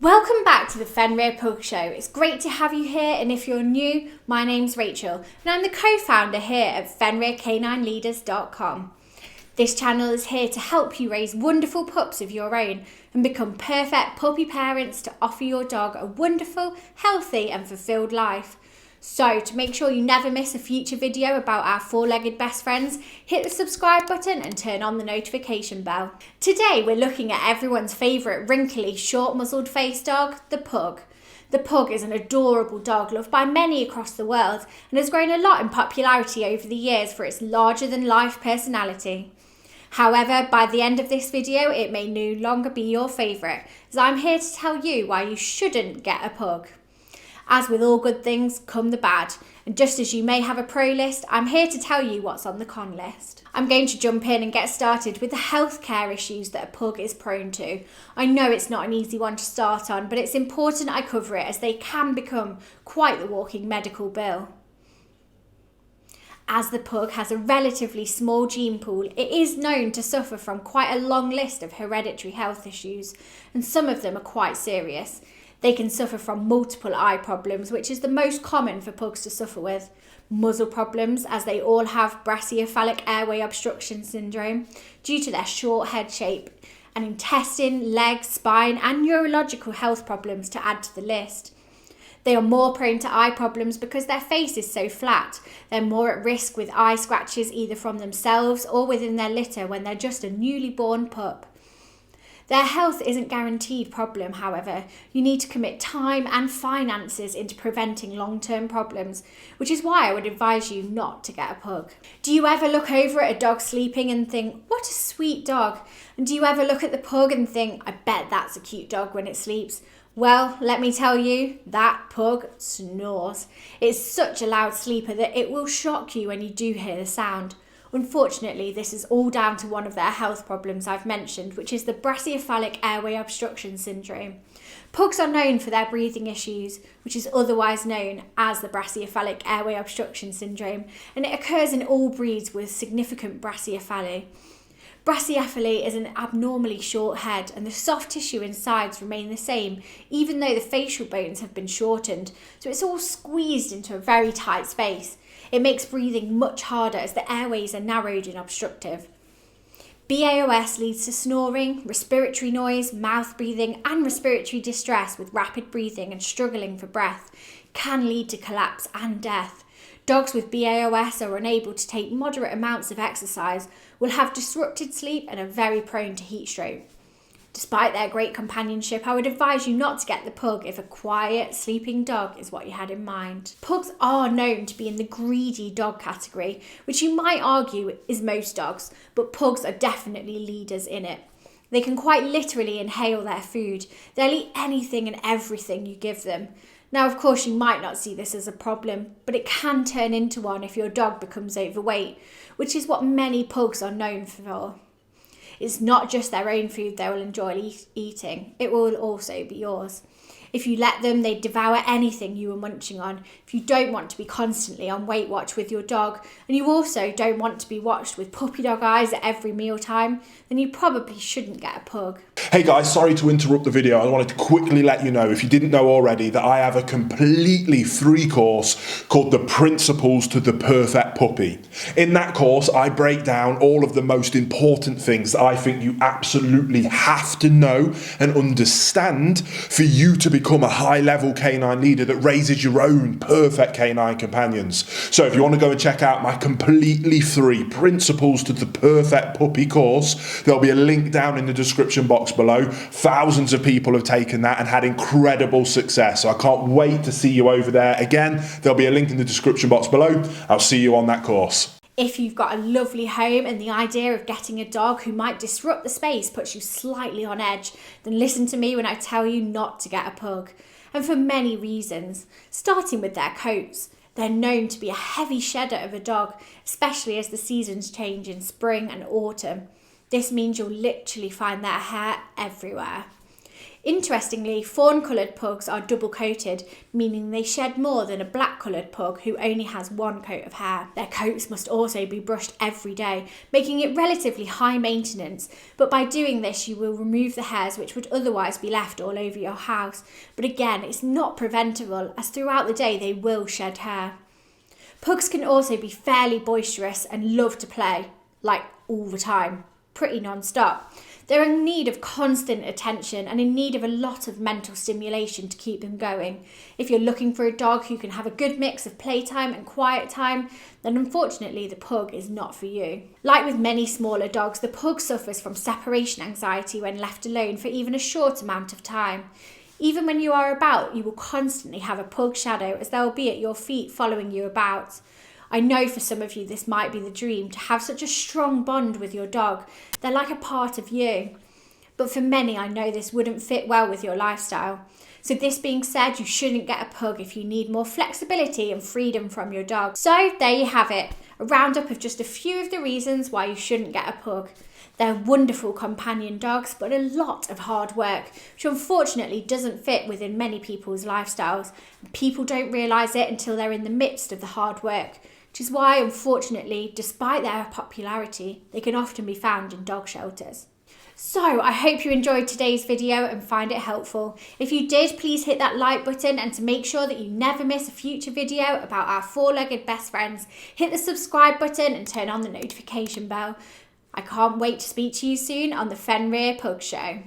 Welcome back to the Fenrir Pug Show. It's great to have you here, and if you're new, my name's Rachel and I'm the co-founder here at FenrirCanineLeaders.com. This channel is here to help you raise wonderful pups of your own and become perfect puppy parents to offer your dog a wonderful, healthy and fulfilled life. So to make sure you never miss a future video about our four-legged best friends, hit the subscribe button and turn on the notification bell. Today we're looking at everyone's favourite wrinkly, short-muzzled face dog, the Pug. The Pug is an adorable dog loved by many across the world and has grown a lot in popularity over the years for its larger-than-life personality. However, by the end of this video, it may no longer be your favourite, as I'm here to tell you why you shouldn't get a Pug. As with all good things, come the bad. And just as you may have a pro list, I'm here to tell you what's on the con list. I'm going to jump in and get started with the healthcare issues that a Pug is prone to. I know it's not an easy one to start on, but it's important I cover it as they can become quite the walking medical bill. As the Pug has a relatively small gene pool, it is known to suffer from quite a long list of hereditary health issues, and some of them are quite serious. They can suffer from multiple eye problems, which is the most common for pugs to suffer with. Muzzle problems, as they all have brachycephalic airway obstruction syndrome due to their short head shape, and intestine, leg, spine and neurological health problems to add to the list. They are more prone to eye problems because their face is so flat. They're more at risk with eye scratches either from themselves or within their litter when they're just a newly born pup. Their health isn't guaranteed problem, however. You need to commit time and finances into preventing long-term problems, which is why I would advise you not to get a Pug. Do you ever look over at a dog sleeping and think, what a sweet dog? And do you ever look at the Pug and think, I bet that's a cute dog when it sleeps? Well, let me tell you, that Pug snores. It's such a loud sleeper that it will shock you when you do hear the sound. Unfortunately, this is all down to one of their health problems I've mentioned, which is the brachycephalic airway obstruction syndrome. Pugs are known for their breathing issues, which is otherwise known as the brachycephalic airway obstruction syndrome, and it occurs in all breeds with significant brachycephaly. Brachycephaly is an abnormally short head, and the soft tissue insides remain the same, even though the facial bones have been shortened, so it's all squeezed into a very tight space. It makes breathing much harder as the airways are narrowed and obstructive. BAOS leads to snoring, respiratory noise, mouth breathing and respiratory distress with rapid breathing and struggling for breath. Can lead to collapse and death. Dogs with BAOS are unable to take moderate amounts of exercise, will have disrupted sleep and are very prone to heat stroke. Despite their great companionship, I would advise you not to get the Pug if a quiet, sleeping dog is what you had in mind. Pugs are known to be in the greedy dog category, which you might argue is most dogs, but Pugs are definitely leaders in it. They can quite literally inhale their food. They'll eat anything and everything you give them. Now, of course, you might not see this as a problem, but it can turn into one if your dog becomes overweight, which is what many Pugs are known for. It's not just their own food they will enjoy eating, it will also be yours. If you let them, they devour anything you are munching on. If you don't want to be constantly on Weight Watch with your dog, and you also don't want to be watched with puppy dog eyes at every mealtime, then you probably shouldn't get a Pug. Hey guys, sorry to interrupt the video. I wanted to quickly let you know, if you didn't know already, that I have a completely free course called The Principles to the Perfect Puppy. In that course, I break down all of the most important things that I think you absolutely have to know and understand for you to become a high-level canine leader that raises your own perfect canine companions. So if you want to go and check out my completely free Principles to the Perfect Puppy course, there'll be a link down in the description box below. Thousands of people have taken that and had incredible success. So I can't wait to see you over there. Again, there'll be a link in the description box below. I'll see you on that course. If you've got a lovely home and the idea of getting a dog who might disrupt the space puts you slightly on edge, then listen to me when I tell you not to get a Pug. And for many reasons, starting with their coats. They're known to be a heavy shedder of a dog, especially as the seasons change in spring and autumn. This means you'll literally find their hair everywhere. Interestingly, fawn-coloured pugs are double-coated, meaning they shed more than a black-coloured pug who only has one coat of hair. Their coats must also be brushed every day, making it relatively high maintenance, but by doing this you will remove the hairs which would otherwise be left all over your house. But again, it's not preventable, as throughout the day they will shed hair. Pugs can also be fairly boisterous and love to play, like all the time, pretty non-stop. They're in need of constant attention and in need of a lot of mental stimulation to keep them going. If you're looking for a dog who can have a good mix of playtime and quiet time, then unfortunately the pug is not for you. Like with many smaller dogs, the pug suffers from separation anxiety when left alone for even a short amount of time. Even when you are about, you will constantly have a pug shadow, as they will be at your feet following you about. I know for some of you this might be the dream, to have such a strong bond with your dog. They're like a part of you. But for many, I know this wouldn't fit well with your lifestyle. So this being said, you shouldn't get a pug if you need more flexibility and freedom from your dog. So there you have it, a roundup of just a few of the reasons why you shouldn't get a pug. They're wonderful companion dogs, but a lot of hard work, which unfortunately doesn't fit within many people's lifestyles. And people don't realise it until they're in the midst of the hard work, which is why, unfortunately, despite their popularity, they can often be found in dog shelters. So, I hope you enjoyed today's video and find it helpful. If you did, please hit that like button, and to make sure that you never miss a future video about our four-legged best friends, hit the subscribe button and turn on the notification bell. I can't wait to speak to you soon on the Fenrir Pug Show.